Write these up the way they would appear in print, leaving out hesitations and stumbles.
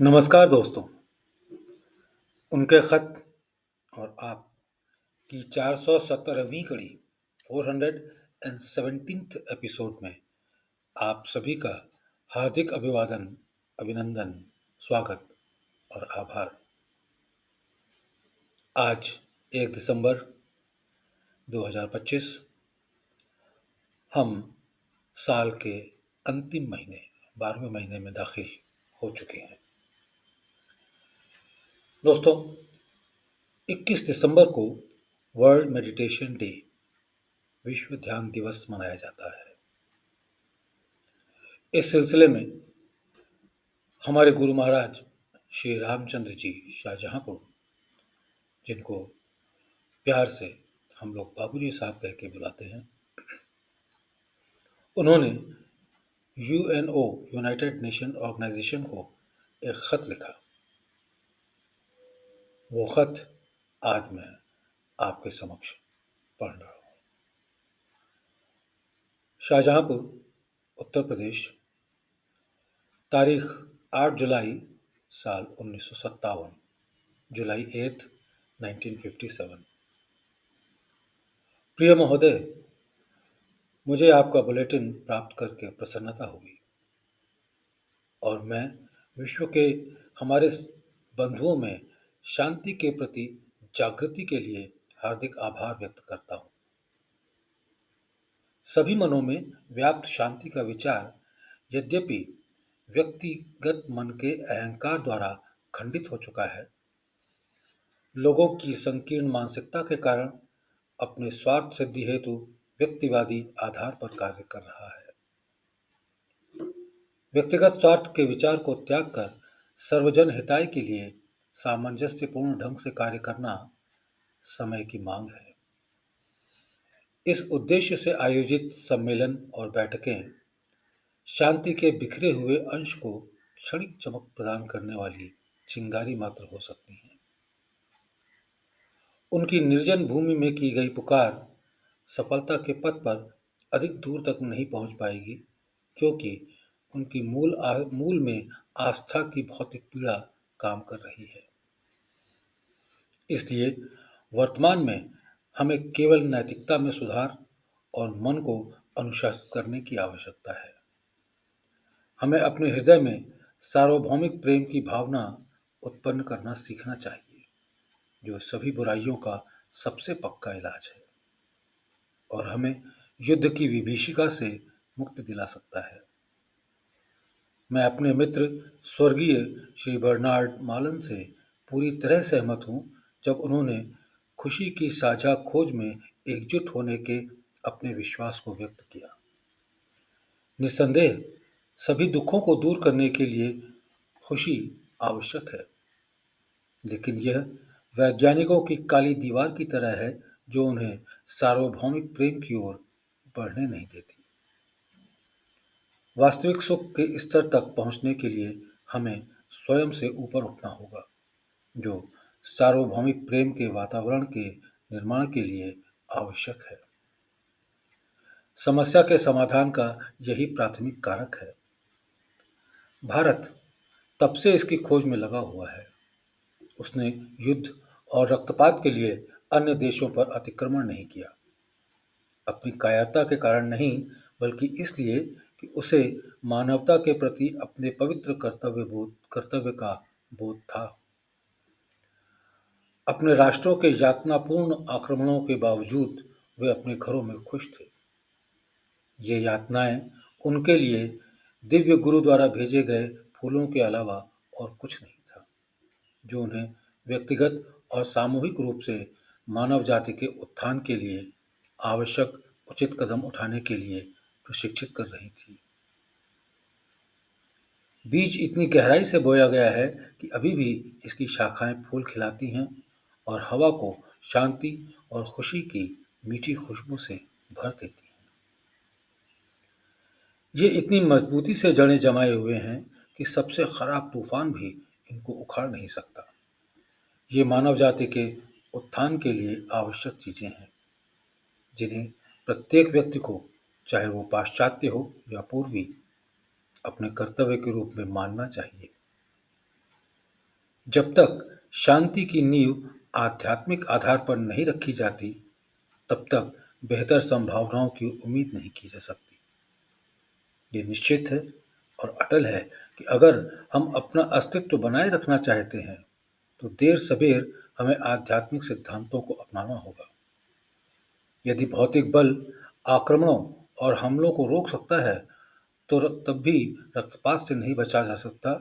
नमस्कार दोस्तों। उनके खत और आप की 417वीं कड़ी 417th एपिसोड में आप सभी का हार्दिक अभिवादन, अभिनंदन, स्वागत और आभार। आज 1 दिसंबर 2025 हम साल के अंतिम महीने 12वें महीने में दाखिल हो चुके हैं। दोस्तों, 21 दिसंबर को वर्ल्ड मेडिटेशन डे, विश्व ध्यान दिवस मनाया जाता है। इस सिलसिले में हमारे गुरु महाराज श्री रामचंद्र जी शाहजहांपुर, जिनको प्यार से हम लोग बाबूजी साहब कह के बुलाते हैं, उन्होंने यूएनओ, यूनाइटेड नेशन ऑर्गेनाइजेशन को एक खत लिखा। वो खत आज मैं आपके समक्ष पढ़ रहा हूँ। शाहजहांपुर, उत्तर प्रदेश, तारीख 8 जुलाई साल 1957, जुलाई 8, 1957। प्रिय महोदय, मुझे आपका बुलेटिन प्राप्त करके प्रसन्नता हुई और मैं विश्व के हमारे बंधुओं में शांति के प्रति जागृति के लिए हार्दिक आभार व्यक्त करता हूँ। सभी मनों में व्याप्त शांति का विचार यद्यपि व्यक्तिगत मन के अहंकार द्वारा खंडित हो चुका है, लोगों की संकीर्ण मानसिकता के कारण अपने स्वार्थ सिद्धि हेतु व्यक्तिवादी आधार पर कार्य कर रहा है। व्यक्तिगत स्वार्थ के विचार को त्याग कर सर्वजन हिताय के लिए सामंजस्यपूर्ण ढंग से कार्य करना समय की मांग है। इस उद्देश्य से आयोजित सम्मेलन और बैठकें शांति के बिखरे हुए अंश को क्षणिक चमक प्रदान करने वाली चिंगारी मात्र हो सकती हैं। उनकी निर्जन भूमि में की गई पुकार सफलता के पथ पर अधिक दूर तक नहीं पहुंच पाएगी, क्योंकि उनकी मूल में आस्था की भौतिक पीड़ा काम कर रही है। इसलिए वर्तमान में हमें केवल नैतिकता में सुधार और मन को अनुशासित करने की आवश्यकता है। हमें अपने हृदय में सार्वभौमिक प्रेम की भावना उत्पन्न करना सीखना चाहिए, जो सभी बुराइयों का सबसे पक्का इलाज है और हमें युद्ध की विभीषिका से मुक्ति दिला सकता है। मैं अपने मित्र स्वर्गीय श्री बर्नार्ड मालन से पूरी तरह सहमत हूँ, जब उन्होंने खुशी की साझा खोज में एकजुट होने के अपने विश्वास को व्यक्त किया। निस्संदेह सभी दुखों को दूर करने के लिए खुशी आवश्यक है, लेकिन यह वैज्ञानिकों की काली दीवार की तरह है जो उन्हें सार्वभौमिक प्रेम की ओर बढ़ने नहीं देती। वास्तविक सुख के स्तर तक पहुंचने के लिए हमें स्वयं से ऊपर उठना होगा, जो सार्वभौमिक प्रेम के वातावरण के निर्माण के लिए आवश्यक है। समस्या के समाधान का यही प्राथमिक कारक है। भारत तब से इसकी खोज में लगा हुआ है। उसने युद्ध और रक्तपात के लिए अन्य देशों पर अतिक्रमण नहीं किया, अपनी कायरता के कारण नहीं, बल्कि इसलिए कि उसे मानवता के प्रति अपने पवित्र कर्तव्य का बोध था। अपने राष्ट्रों के यातनापूर्ण आक्रमणों के बावजूद वे अपने घरों में खुश थे। ये यातनाएं उनके लिए दिव्य गुरु द्वारा भेजे गए फूलों के अलावा और कुछ नहीं था, जो उन्हें व्यक्तिगत और सामूहिक रूप से मानव जाति के उत्थान के लिए आवश्यक उचित कदम उठाने के लिए प्रशिक्षित कर रही थी। बीज इतनी गहराई से बोया गया है कि अभी भी इसकी शाखाएं फूल खिलाती हैं और हवा को शांति और खुशी की मीठी खुशबू से भर देती हैं। ये इतनी मजबूती से जड़ें जमाए हुए हैं कि सबसे खराब तूफान भी इनको उखाड़ नहीं सकता। ये मानव जाति के उत्थान के लिए आवश्यक चीजें हैं, जिन्हें प्रत्येक व्यक्ति को, चाहे वो पाश्चात्य हो या पूर्वी, अपने कर्तव्य के रूप में मानना चाहिए। जब तक शांति की नींव आध्यात्मिक आधार पर नहीं रखी जाती, तब तक बेहतर संभावनाओं की उम्मीद नहीं की जा सकती। ये निश्चित है और अटल है कि अगर हम अपना अस्तित्व बनाए रखना चाहते हैं, तो देर सबेर हमें आध्यात्मिक सिद्धांतों को अपनाना होगा। यदि भौतिक बल आक्रमणों और हमलों को रोक सकता है, तो तब भी रक्तपात से नहीं बचा जा सकता,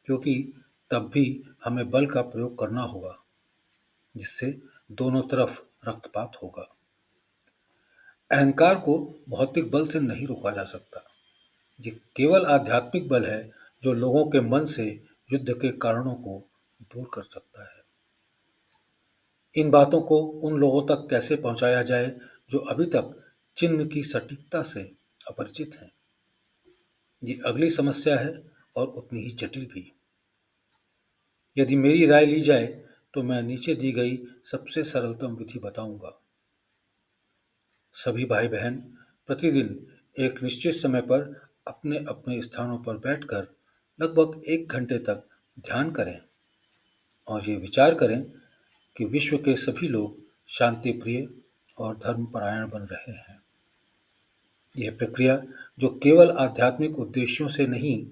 क्योंकि तब भी हमें बल का प्रयोग करना होगा, जिससे दोनों तरफ रक्तपात होगा। अहंकार को भौतिक बल से नहीं रोका जा सकता। ये केवल आध्यात्मिक बल है जो लोगों के मन से युद्ध के कारणों को दूर कर सकता है। इन बातों को उन लोगों तक कैसे पहुंचाया जाए जो अभी तक चिन्ह की सटीकता से अपरिचित हैं? ये अगली समस्या है और उतनी ही जटिल भी। यदि मेरी राय ली जाए तो मैं नीचे दी गई सबसे सरलतम विधि बताऊंगा। सभी भाई बहन प्रतिदिन एक निश्चित समय पर अपने अपने स्थानों पर बैठकर लगभग 1 घंटे तक ध्यान करें और ये विचार करें कि विश्व के सभी लोग शांति प्रिय और धर्मपरायण बन रहे हैं। यह प्रक्रिया जो केवल आध्यात्मिक उद्देश्यों से नहीं,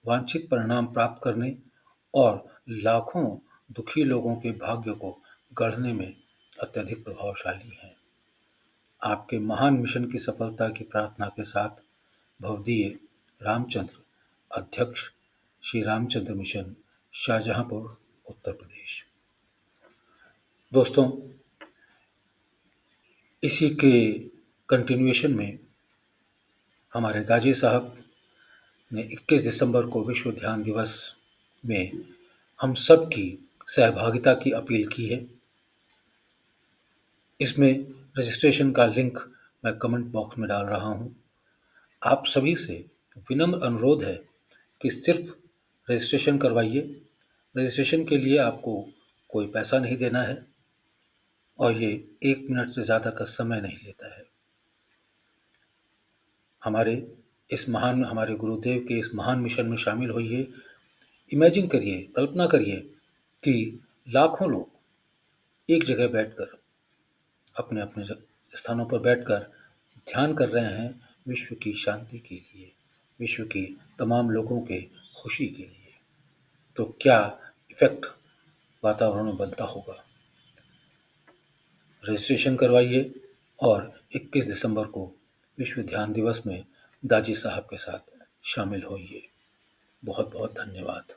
वांछित परिणाम प्राप्त करने और लाखों दुखी लोगों के भाग्य को गढ़ने में अत्यधिक प्रभावशाली है। आपके महान मिशन की सफलता की प्रार्थना के साथ भवदीय रामचंद्र, अध्यक्ष श्री रामचंद्र मिशन, शाहजहांपुर, उत्तर प्रदेश। दोस्तों, इसी के कंटिन्यूएशन में हमारे दाजी साहब ने 21 दिसंबर को विश्व ध्यान दिवस में हम सब की सहभागिता की अपील की है। इसमें रजिस्ट्रेशन का लिंक मैं कमेंट बॉक्स में डाल रहा हूँ। आप सभी से विनम्र अनुरोध है कि सिर्फ रजिस्ट्रेशन करवाइए। रजिस्ट्रेशन के लिए आपको कोई पैसा नहीं देना है और ये 1 मिनट से ज़्यादा का समय नहीं लेता है। हमारे गुरुदेव के इस महान मिशन में शामिल होइए। इमेजिन करिए, कल्पना करिए कि लाखों लोग एक जगह बैठकर अपने अपने स्थानों पर बैठकर ध्यान कर रहे हैं विश्व की शांति के लिए, विश्व की तमाम लोगों के खुशी के लिए। तो क्या इफेक्ट वातावरण में बनता होगा। रजिस्ट्रेशन करवाइए और 21 दिसंबर को विश्व ध्यान दिवस में दाजी साहब के साथ शामिल होइए। बहुत बहुत धन्यवाद।